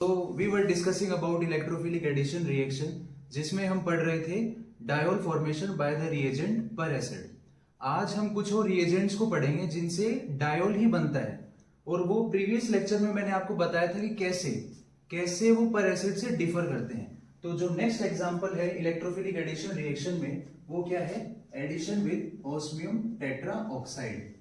तो we were discussing about electrophilic addition reaction, जिसमें हम पढ़ रहे थे diol formation by the reagent peracid. आज हम कुछ और रिएजेंट्स को पढ़ेंगे जिनसे डायोल ही बनता है, और वो प्रीवियस लेक्चर में मैंने आपको बताया था कि कैसे कैसे वो पर एसिड से डिफर करते हैं। तो जो नेक्स्ट एग्जांपल है इलेक्ट्रोफिलिक एडिशन रिएक्शन में, वो क्या है? Addition with osmium tetra oxide.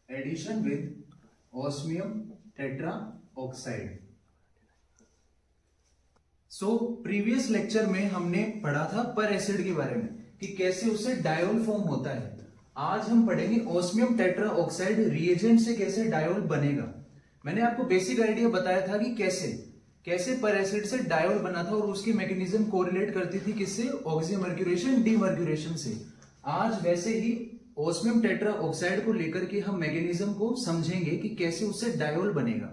Addition with osmium tetra oxide. So previous lecture में हमने पढ़ा था पर एसिड के बारे में कि कैसे उससे डायोल फॉर्म होता है। आज हम पढ़ेंगे ऑस्मियम टेट्रा ऑक्साइड रिएजेंट से कैसे डायोल बनेगा। मैंने आपको बेसिक आइडिया बताया था कि कैसे कैसे पर एसिड से डायोल बना था, और उसकी मैकेनिज्म कोरिलेट करती थी किससे? ऑक्सीमर्क्यूरेशन डीमर्क्यूरेशन से। आज वैसे ही ऑस्मियम टेट्रा ऑक्साइड को लेकर के हम मैकेनिज्म को समझेंगे कि कैसे उससे डायोल बनेगा।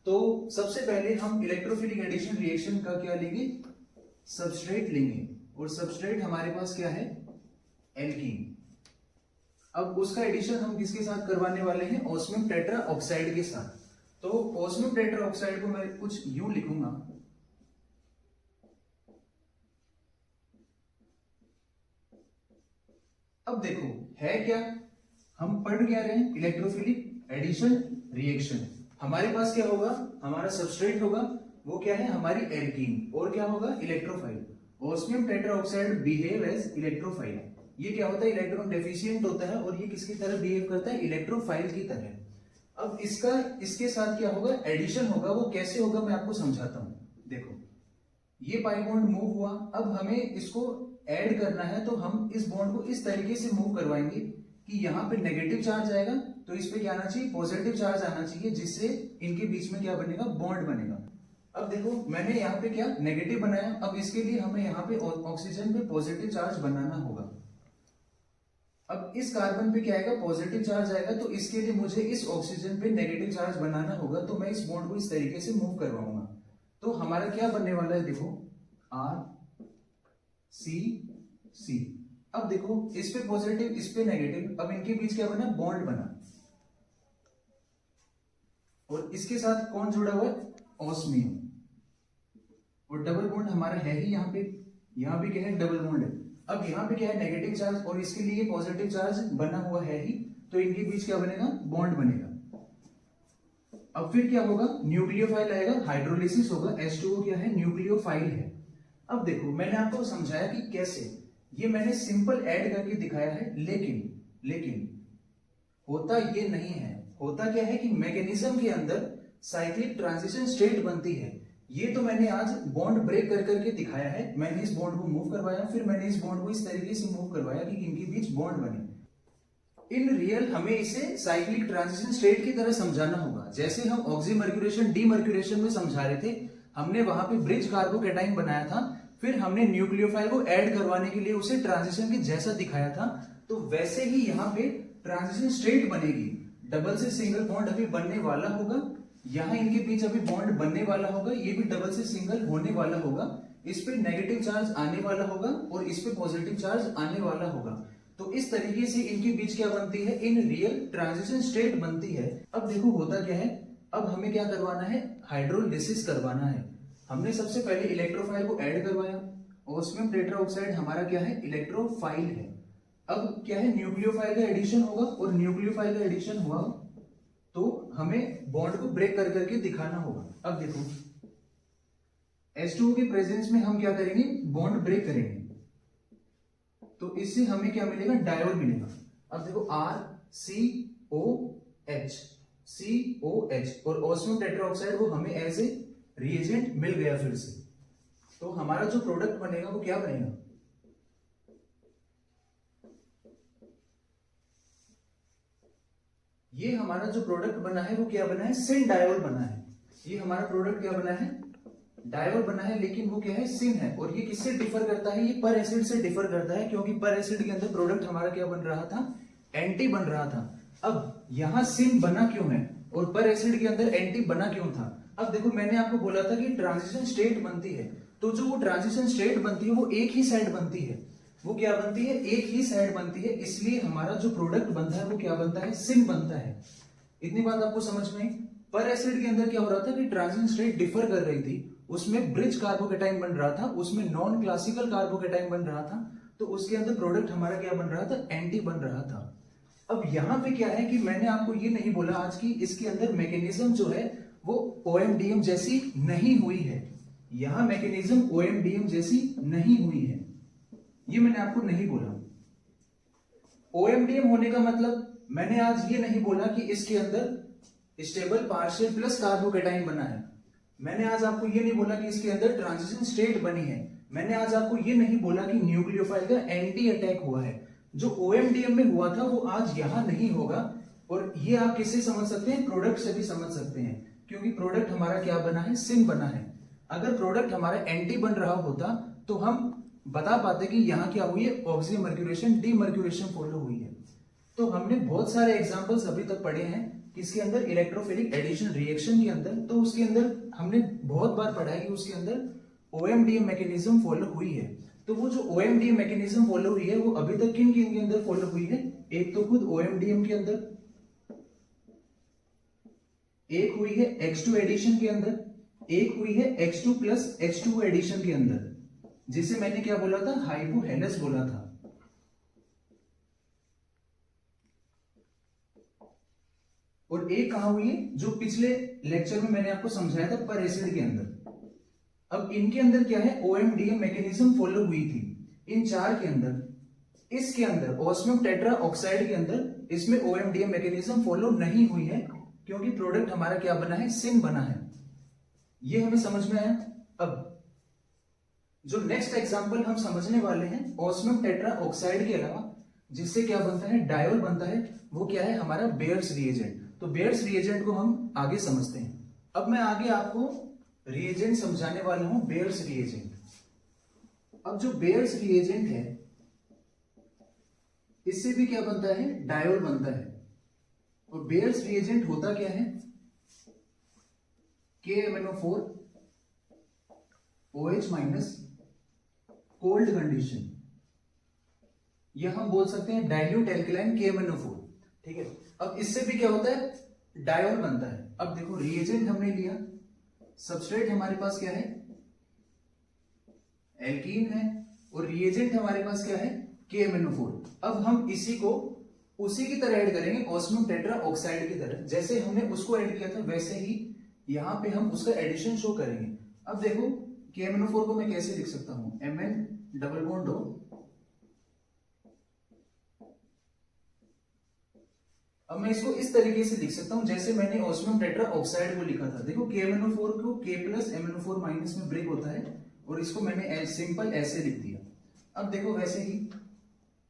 तो सबसे पहले हम इलेक्ट्रोफिलिक एडिशन रिएक्शन का क्या लेंगे? सबस्ट्रेट लेंगे, और सबस्ट्रेट हमारे पास क्या है? एल्कीन। अब उसका एडिशन हम किसके साथ करवाने वाले हैं? ऑस्मियम टेट्रा ऑक्साइड के साथ। तो ऑस्मियम टेट्रा ऑक्साइड को मैं कुछ यूं लिखूंगा, अब देखो है क्या, हम पढ़ क्या रहे हैं? Electrophilic addition reaction. हमारे पास क्या होगा? हमारा सबस्ट्रेट होगा, वो क्या है? हमारी एल्कीन। और क्या होगा? Electrophile. Osmium tetra oxide behave as electrophile. ये क्या होता है? इलेक्ट्रॉन डेफिशिएंट होता है, और ये किसकी तरह बिहेव करता है? इलेक्ट्रोफाइल की तरह। अब इसके साथ क्या होगा? एडिशन होगा। वो कैसे होगा मैं आपको समझाता हूं। देखो, ये पाई बॉन्ड मूव हुआ, अब हमें इसको ऐड करना है, तो हम इस बॉन्ड को इस तरीके से मूव करवाएंगे कि यहाँ पे नेगेटिव चार्ज आएगा, तो इस पे क्या आना चाहिए? पॉजिटिव चार्ज आना चाहिए, जिससे इनके बीच में क्या बनेगा? बॉन्ड बनेगा। अब देखो, मैंने यहाँ पे क्या नेगेटिव बनाया, अब इसके लिए हमें यहाँ पे ऑक्सीजन पे पॉजिटिव चार्ज बनाना होगा। अब इस कार्बन पे क्या आएगा? पॉजिटिव चार्ज आएगा, तो इसके लिए मुझे इस ऑक्सीजन पे नेगेटिव चार्ज बनाना होगा, तो मैं इस बॉन्ड को इस तरीके से मूव करवाऊंगा। तो हमारा क्या बनने वाला है? देखो, आर सी सी। अब देखो, इस पे पॉजिटिव, इस पे नेगेटिव, अब इनके बीच क्या बना? बॉन्ड बना। और इसके साथ कौन जुड़ा हुआ है? ऑस्मियम। और डबल बॉन्ड हमारा है ही यहाँ पे, यहाँ भी क्या है? डबल बॉन्ड है। अब यहाँ पे क्या है? नेगेटिव चार्ज, और इसके लिए पॉजिटिव चार्ज बना हुआ है ही, तो इनके बीच क्या बनेगा? बॉन्ड बनेगा। अब फिर क्या होगा? न्यूक्लियोफाइल आएगा, हाइड्रोलिसिस होगा, H2O क्या है? न्यूक्लियोफाइल है। अब देखो, मैंने आपको समझाया कि कैसे, ये मैंने सिंपल ऐड करके दिखाया है, लेकिन होता ये नहीं है। होता क्या है कि मैकेनिज्म के अंदर साइक्लिक ट्रांजिशन स्टेट बनती है। ये तो मैंने आज बॉन्ड ब्रेक कर करके दिखाया है। मैंने इस बॉन्ड को मूव करवाया, फिर मैंने इस बॉन्ड को इस तरीके से मूव करवाया कि इनके बीच बॉन्ड बने। इन रियल हमें इसे साइक्लिक ट्रांजिशन स्टेट की तरह समझाना होगा। जैसे हम ऑक्सीमर्क्यूरेशन डीमर्क्यूरेशन में समझा रहे थे, हमने वहां पे ब्रिज कार्बोकैटायन बनाया था, फिर हमने न्यूक्लियोफाइल को ऐड करवाने के लिए उसे ट्रांजिशन के जैसा दिखाया था। तो वैसे ही यहाँ पे ट्रांजिशन स्टेट बनेगी। डबल से सिंगल बॉन्ड अभी बनने वाला होगा, यहाँ इनके बीच अभी बॉन्ड बनने वाला होगा, ये भी डबल से सिंगल होने वाला होगा। इस पे नेगेटिव चार्ज आने वाला होगा, और इस पे पॉजिटिव चार्ज आने वाला होगा। तो इस तरीके से इनके बीच क्या बनती है? इन रियल ट्रांजिशन स्टेट बनती है। अब देखो होता क्या है, अब हमें क्या करवाना है? हाइड्रोलिसिस करवाना है। हमने सबसे पहले इलेक्ट्रोफाइल को ऐड करवाया। ऑस्मियम टेट्रा ऑक्साइड हमारा क्या है? इलेक्ट्रोफाइल है। अब क्या है? न्यूक्लियोफाइल का एडिशन होगा, और न्यूक्लियोफाइल का एडिशन हुआ तो हमें बॉन्ड को ब्रेक कर करके दिखाना होगा। अब देखो, H2O के प्रेजेंस में हम क्या करेंगे? बॉन्ड ब्रेक करेंगे, तो इससे हमें क्या मिलेगा? डायोल मिलेगा। अब देखो, RCOH और ऑस्मियम टेट्रा ऑक्साइड वो हमें एज ए रिएजेंट मिल गया फिर से। तो हमारा जो प्रोडक्ट बनेगा वो क्या बनेगा? ये हमारा जो प्रोडक्ट बना है वो क्या बना है? सिन डायोल बना है। ये हमारा प्रोडक्ट क्या बना है? डायोल बना है, लेकिन वो क्या है? सिन है। और ये किससे डिफर करता है? ये पर एसिड से डिफर करता है, क्योंकि पर एसिड के अंदर प्रोडक्ट हमारा क्या बन रहा था? एंटी बन रहा था। अब यहां सिन बना क्यों है और पर एसिड के अंदर एंटी बना क्यों था? अब देखो, मैंने आपको बोला था कि ट्रांजिशन स्टेट बनती है, तो जो वो ट्रांजिशन स्टेट बनती है वो एक ही साइड बनती है। वो क्या बनती है? एक ही साइड बनती है, इसलिए हमारा जो प्रोडक्ट बनता है वो क्या बनता है? सिन बनता है। इतनी बात आपको समझ में आई। पर एसिड के अंदर क्या हो रहा था कि ट्रांजिशन स्टेट डिफर कर रही थी, उसमें ब्रिज कार्बोकेटाइन बन रहा था, उसमें नॉन क्लासिकल कार्बोकेटाइन बन रहा था, तो उसके अंदर प्रोडक्ट हमारा क्या बन रहा था, एंटी बन रहा था। अब यहां पे क्या है कि मैंने आपको ये नहीं बोला आज की इसके अंदर मैकेनिज्म जो है वो OMDM जैसी नहीं हुई है, यहां मैकेनिज्म OMDM जैसी नहीं हुई है, ये मैंने आपको नहीं बोला। OMDM होने का मतलब मैंने आज ये नहीं बोला कि इसके अंदर स्टेबल पार्शियल प्लस कार्बोकेटाइन बना है, मैंने आज आपको ये नहीं बोला कि इसके अंदर ट्रांजिशन स्टेट बनी है, मैंने आज आपको ये नहीं बोला कि न्यूक्लियोफाइल का एंटी अटैक हुआ है। जो OMDM में हुआ था वो आज यहां नहीं होगा, और ये आप किससे समझ सकते हैं, प्रोडक्ट से भी समझ सकते हैं, क्योंकि प्रोडक्ट हमारा क्या बना है, सिन बना है। अगर प्रोडक्ट हमारा एंटी बन रहा होता तो हम बता पाते कि यहां क्या हुई है, ऑक्सीमर्क्यूरेशन डीमर्क्यूरेशन फॉलो हुई है। तो हमने बहुत सारे एग्जांपल्स अभी तक पढ़े हैं किसके अंदर, इलेक्ट्रोफिलिक एडिशन रिएक्शन के अंदर, तो उसके अंदर हमने बहुत बार पढ़ा है कि उसके अंदर OMDM मैकेनिज्म फॉलो हुई है। तो वो जो OMDM मैकेनिज्म फॉलो हुई है वो अभी तक किन किन के अंदर फॉलो हुई है, एक तो खुद OMDM के अंदर, एक हुई है H2 एडिशन के अंदर, एक हुई है H2 प्लस H2 एडिशन के अंदर, जिसे मैंने क्या बोला था, हाइपोहेलस बोला था। और एक कहां हुई है, जो पिछले लेक्चर में मैंने आपको समझाया था पर एसिड के अंदर। अब इनके अंदर क्या है, OMDM मैकेनिज्म फॉलो हुई थी इन चार के अंदर, इसके अंदर ऑस्मियम टेट्रा ऑक्साइड के अंदर इसमें OMDM मैकेनिज्म फॉलो नहीं हुई है, क्योंकि प्रोडक्ट हमारा क्या बना है, सिन बना है। ये हमें समझ में आया। अब जो नेक्स्ट एग्जांपल हम समझने वाले हैं ऑस्मियम टेट्रा ऑक्साइड के अलावा जिससे क्या बनता है, डायोल बनता है, वो क्या है, हमारा बेयर्स रिएजेंट। तो बेयर्स रिएजेंट को हम आगे समझते हैं। अब मैं आगे आपको रिएजेंट समझाने वाला हूं, बेयर्स रिएजेंट। अब जो बेयर्स रिएजेंट है इससे भी क्या बनता है, डायोल बनता है। और बेयर्स रिएजेंट होता क्या है, KMnO4 OH minus cold condition, यह हम बोल सकते हैं डाइल्यूट एल्कलाइन KMnO4, ठीक है। अब इससे भी क्या होता है, डायोल बनता है। अब देखो रिएजेंट हमने लिया, सबस्ट्रेट हमारे पास क्या है, एल्कीन है, और रिएजेंट हमारे पास क्या है, KMnO4। अब हम इसी को उसी की तरह ऐड करेंगे, ऑस्मियम टेट्रा ऑक्साइड की तरह, जैसे हमने उसको ऐड किया था वैसे ही यहां पे हम उसका एडिशन शो करेंगे। अब देखो KMnO4 को मैं कैसे लिख सकता हूं, Mn डबल बॉन्ड O, अब मैं इसको इस तरीके से लिख सकता हूं जैसे मैंने ऑस्मियम टेट्रा ऑक्साइड को लिखा था। देखो KMnO4 को K प्लस MnO4 माइनस में ब्रेक होता है, और इसको मैंने सिंपल ऐसे लिख दिया। अब देखो वैसे ही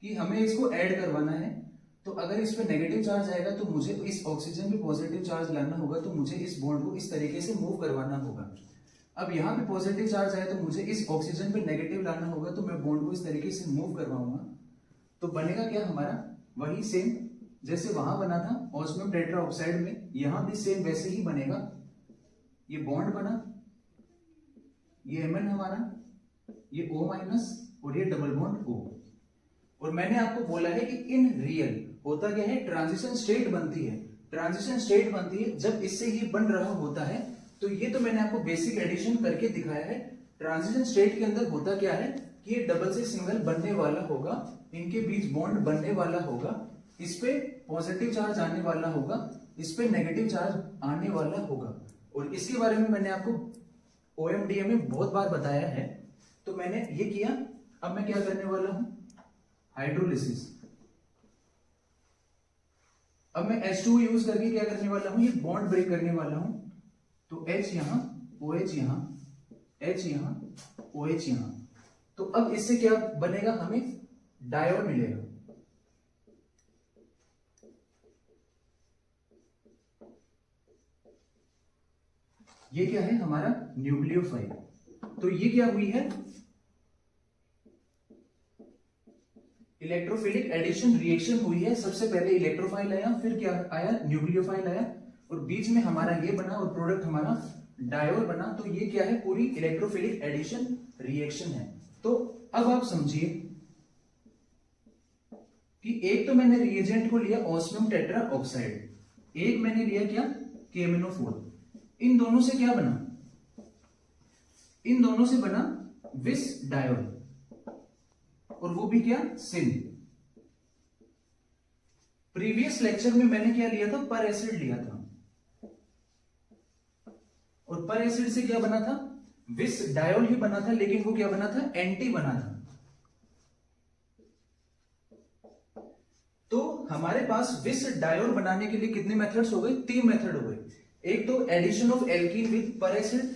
कि हमें इसको ऐड करवाना है, तो अगर इस पे नेगेटिव चार्ज आएगा तो मुझे इस ऑक्सीजन पे पॉजिटिव चार्ज लाना होगा, तो मुझे इस बॉन्ड को इस तरीके से मूव करवाना होगा। अब यहाँ पे पॉजिटिव चार्ज आया तो मुझे इस ऑक्सीजन पे नेगेटिव लाना होगा, तो मैं बॉन्ड को इस तरीके से मूव करवाऊंगा। तो बनेगा क्या हमारा, वही सेम जैसे वहां बना था ऑस्मियम टेट्रा ऑक्साइड में, यहां भी सेम वैसे ही बनेगा। ये बॉन्ड बना, ये Mn हमारा, ये O माइनस, और ये डबल बॉन्ड O। और मैंने आपको बोला है कि इन रियल होता क्या है, ट्रांजिशन स्टेट बनती है। ट्रांजिशन स्टेट बनती है जब इससे ये बन रहा होता है। तो ये तो मैंने आपको बेसिक एडिशन करके दिखाया है। ट्रांजिशन स्टेट के अंदर होता क्या है कि ये डबल से सिंगल बनने वाला होगा, इनके बीच बॉन्ड बनने वाला होगा, इस पे पॉजिटिव चार्ज आने वाला होगा, इस पे नेगेटिव चार्ज आने वाला होगा। और इसके बारे में मैंने आपको OMDM में बहुत बार बताया है, तो मैंने ये किया। अब मैं क्या करने वाला हूं, हाइड्रोलिसिस। अब मैं H2 यूज करके क्या करने वाला हूं, ये बॉन्ड ब्रेक करने वाला हूं। तो H यहां, OH यहां, H यहां, OH यहां। तो अब इससे क्या बनेगा, हमें डायोल मिलेगा। ये क्या है हमारा न्यूक्लियोफाइल। तो ये क्या हुई है, इलेक्ट्रोफिलिक एडिशन रिएक्शन हुई है। सबसे पहले इलेक्ट्रोफाइल आया, फिर क्या आया, न्यूक्लियोफाइल आया, और बीच में हमारा ये बना और प्रोडक्ट हमारा डायोल बना। तो ये क्या है, पूरी इलेक्ट्रोफिलिक एडिशन रिएक्शन है। तो अब आप समझिए कि एक तो मैंने रिएजेंट को लिया ऑस्मियम टेट्रा ऑक्साइड, एक मैंने लिया क्या, KMnO4। इन दोनों से क्या बना, इन दोनों से बना विस डायोल, और वो भी क्या, सिन। प्रीवियस लेक्चर में मैंने क्या लिया था, पर एसिड लिया था, और पर एसिड से क्या बना था, विस डायोल ही बना था, लेकिन वो क्या बना था, एंटी बना था। तो हमारे पास विस डायोल बनाने के लिए कितने मेथड्स हो गए, 3 मेथड हो गए। एक तो addition of alkene with peracid,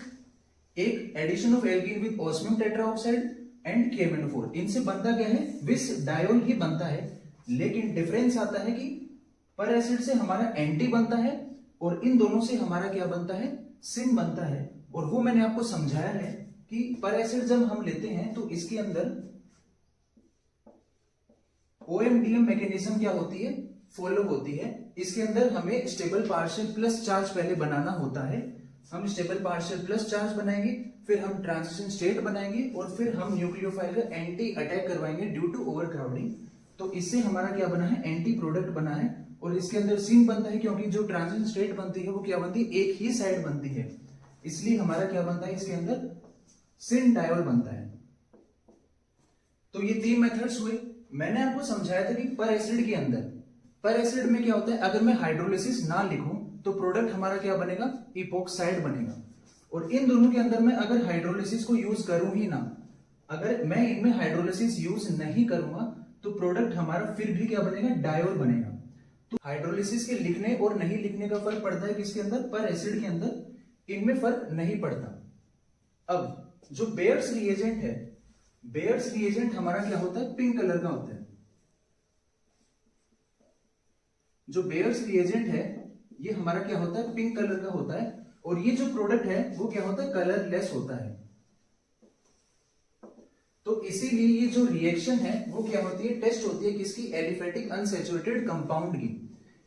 एक addition of alkene with osmium tetraoxide and KMnO4। इनसे बनता क्या है, विस डायोल ही बनता है, लेकिन डिफरेंस आता है कि पर एसिड से हमारा एंटी बनता है और इन दोनों से हमारा क्या बनता है, सिन बनता है। और वो मैंने आपको समझाया है कि पर एसिड जब हम लेते हैं तो इसके अंदर OMDM मैकेनिज्म क्या होती है, फॉलो होती है। इसके अंदर हमें स्टेबल पार्शियल प्लस चार्ज पहले बनाना होता है। हम स्टेबल पार्शियल प्लस चार्ज बनाएंगे, फिर हम ट्रांजिशन स्टेट बनाएंगे, और फिर हम न्यूक्लियोफाइल का एंटी अटैक करवाएंगे ड्यू टू ओवरक्राउडिंग। तो इससे हमारा क्या बना है, एंटी प्रोडक्ट बना है, और इसके अंदर सिन बनता है, क्योंकि जो ट्रांजिशन स्टेट बनती है वो क्या बनती है, एक ही साइड बनती है, इसलिए हमारा क्या बनता है, इसके अंदर सिन डायोल बनता है। तो ये 3 मेथड्स हुए। मैंने आपको समझाया था कि पर एसिड के अंदर, पर एसिड में क्या होता है, अगर मैं हाइड्रोलिसिस ना लिखूं तो प्रोडक्ट हमारा क्या बनेगा, इपोक्साइड बनेगा। और इन दोनों के अंदर मैं अगर हाइड्रोलिसिस को यूज करूं ही ना, अगर मैं इनमें हाइड्रोलिसिस यूज नहीं करूंगा तो प्रोडक्ट हमारा फिर भी क्या बनेगा, डायोल बनेगा। तो हाइड्रोलिसिस के लिखने और नहीं लिखने का फर्क पड़ता है किसके अंदर, पर एसिड के अंदर, इनमें फर्क नहीं पड़ता। अब जो बेयर्स रिएजेंट है, बेयर्स रिएजेंट हमारा क्या होता है, पिंक कलर का होता है। जो बेयर्स रिएजेंट है ये हमारा क्या होता है, पिंक कलर का होता है, और ये जो प्रोडक्ट है वो क्या होता है, कलरलेस होता है। तो इसीलिए ये जो रिएक्शन है वो क्या होती है, टेस्ट होती है किसकी, एलिफेटिक अनसैचुरेटेड कंपाउंड की।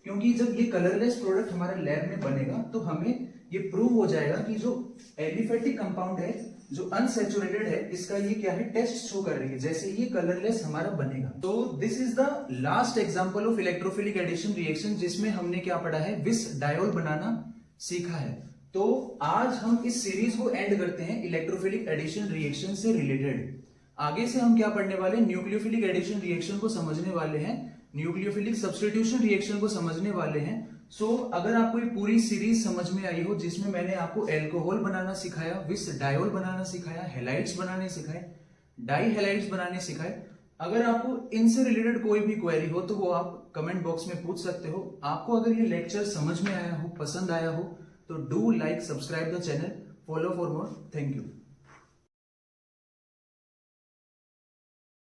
क्योंकि जब ये कलरलेस प्रोडक्ट हमारे लैब में बनेगा तो हमें ये प्रूव हो जाएगा कि जो एलिफेटिक कंपाउंड है, जो अनसैचुरेटेड है, इसका ये क्या है, टेस्ट शो कर रही है, जैसे ये कलरलेस हमारा बनेगा। तो this is the last example of electrophilic addition reaction, जिसमें हमने क्या पढ़ा है, विस डायोल बनाना सीखा है। तो आज हम इस सीरीज को एंड करते हैं इलेक्ट्रोफिलिक एडिशन रिएक्शन से रिलेटेड। आगे से हम क्या पढ़ने वाले हैं, न्यूक्लियोफिलिक एडिशन रिएक्शन को समझने वाले हैं, न्यूक्लियोफिलिक सब्स्टिट्यूशन रिएक्शन को समझने वाले हैं। सो अगर आपको ये पूरी सीरीज समझ में आई हो, जिसमें मैंने आपको एल्कोहल बनाना सिखाया, विस डायोल बनाना सिखाया, हेलाइड्स बनाने सिखाए, डाई हेलाइड्स बनाने सिखाए, अगर आपको इनसे रिलेटेड कोई भी क्वेरी हो तो वो आप कमेंट बॉक्स में पूछ सकते हो। आपको अगर ये लेक्चर समझ में आया हो, पसंद आया हो, तो do like, subscribe the channel, follow for more. Thank you.